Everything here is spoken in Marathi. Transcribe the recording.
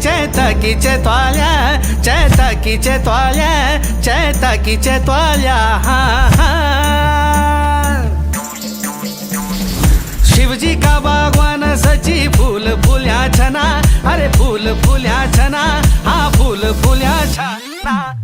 चैतकीचे त्वाल्या, चैतकीचे त्वाल्या, चैतकीचे त्वाल्या, हा हा। शिवजी का बागवान सची, फूल फुल्या छना, अरे फूल फुल्या छना, हा फूल फुल्या छना।